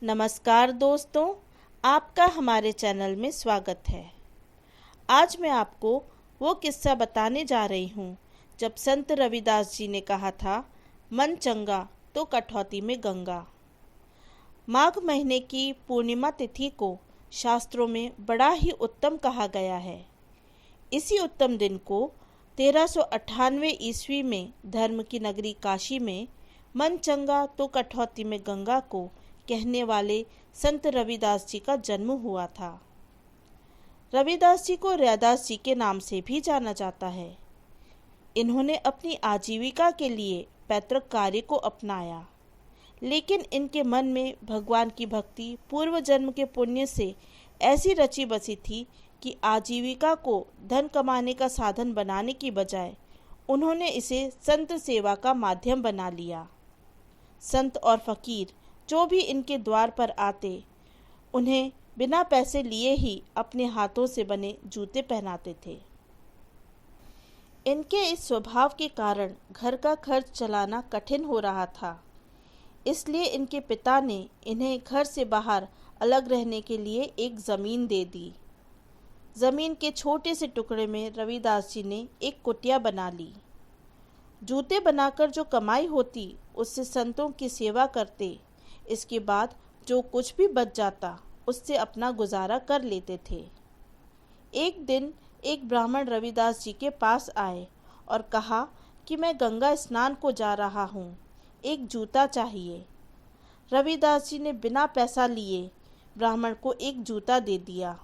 नमस्कार दोस्तों, आपका हमारे चैनल में स्वागत है। आज मैं आपको वो किस्सा बताने जा रही हूँ जब संत रविदास जी ने कहा था, मन चंगा तो कठौती में गंगा। माघ महीने की पूर्णिमा तिथि को शास्त्रों में बड़ा ही उत्तम कहा गया है। इसी उत्तम दिन को 1398 ईस्वी में धर्म की नगरी काशी में मन चंगा तो कठौती में गंगा को कहने वाले संत रविदास जी का जन्म हुआ था। रविदास जी को रैदास जी के नाम से भी जाना जाता है। इन्होंने अपनी आजीविका के लिए पैतृक कार्य को अपनाया, लेकिन इनके मन में भगवान की भक्ति पूर्व जन्म के पुण्य से ऐसी रची बसी थी कि आजीविका को धन कमाने का साधन बनाने की बजाय उन्होंने इसे संत सेवा का माध्यम बना लिया। संत और फकीर जो भी इनके द्वार पर आते, उन्हें बिना पैसे लिए ही अपने हाथों से बने जूते पहनाते थे। इनके इस स्वभाव के कारण घर का खर्च चलाना कठिन हो रहा था। इसलिए इनके पिता ने इन्हें घर से बाहर अलग रहने के लिए एक ज़मीन दे दी। ज़मीन के छोटे से टुकड़े में रविदास जी ने एक कुटिया बना ली। जूते बनाकर जो कमाई होती उससे संतों की सेवा करते। इसके बाद जो कुछ भी बच जाता उससे अपना गुजारा कर लेते थे। एक दिन एक ब्राह्मण रविदास जी के पास आए और कहा कि मैं गंगा स्नान को जा रहा हूँ, एक जूता चाहिए। रविदास जी ने बिना पैसा लिए ब्राह्मण को एक जूता दे दिया।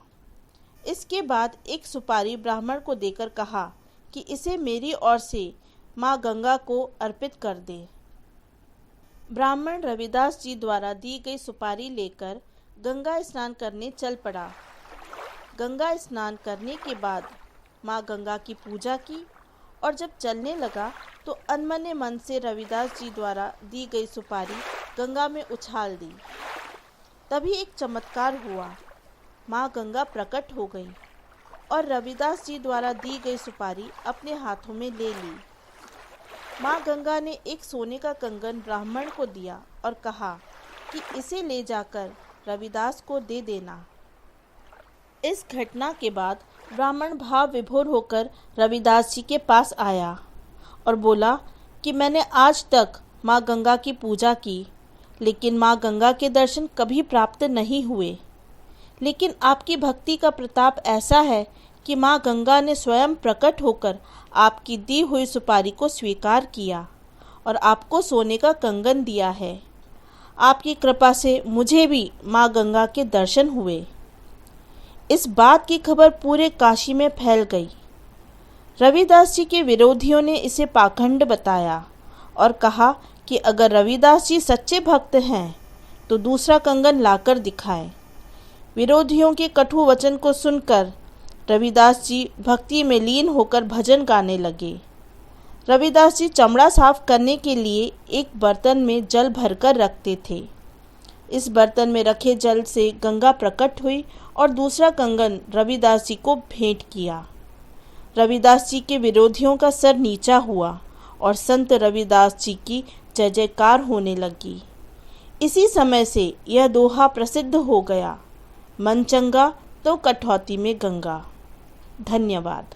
इसके बाद एक सुपारी ब्राह्मण को देकर कहा कि इसे मेरी ओर से माँ गंगा को अर्पित कर दे। ब्राह्मण रविदास जी द्वारा दी गई सुपारी लेकर गंगा स्नान करने चल पड़ा। गंगा स्नान करने के बाद माँ गंगा की पूजा की और जब चलने लगा तो अनमने मन से रविदास जी द्वारा दी गई सुपारी गंगा में उछाल दी। तभी एक चमत्कार हुआ। माँ गंगा प्रकट हो गई और रविदास जी द्वारा दी गई सुपारी अपने हाथों में ले ली। माँ गंगा ने एक सोने का कंगन ब्राह्मण को दिया और कहा कि इसे ले जाकर रविदास को दे देना। इस घटना के बाद ब्राह्मण भाव विभोर होकर रविदास जी के पास आया और बोला कि मैंने आज तक माँ गंगा की पूजा की, लेकिन माँ गंगा के दर्शन कभी प्राप्त नहीं हुए। लेकिन आपकी भक्ति का प्रताप ऐसा है कि माँ गंगा ने स्वयं प्रकट होकर आपकी दी हुई सुपारी को स्वीकार किया और आपको सोने का कंगन दिया है। आपकी कृपा से मुझे भी माँ गंगा के दर्शन हुए। इस बात की खबर पूरे काशी में फैल गई। रविदास जी के विरोधियों ने इसे पाखंड बताया और कहा कि अगर रविदास जी सच्चे भक्त हैं तो दूसरा कंगन लाकर दिखाएं। विरोधियों के कटु वचन को सुनकर रविदास जी भक्ति में लीन होकर भजन गाने लगे। रविदास जी चमड़ा साफ करने के लिए एक बर्तन में जल भरकर रखते थे। इस बर्तन में रखे जल से गंगा प्रकट हुई और दूसरा कंगन रविदास जी को भेंट किया। रविदास जी के विरोधियों का सर नीचा हुआ और संत रविदास जी की जय जयकार होने लगी। इसी समय से यह दोहा प्रसिद्ध हो गया, मन चंगा तो कठौती में गंगा। धन्यवाद।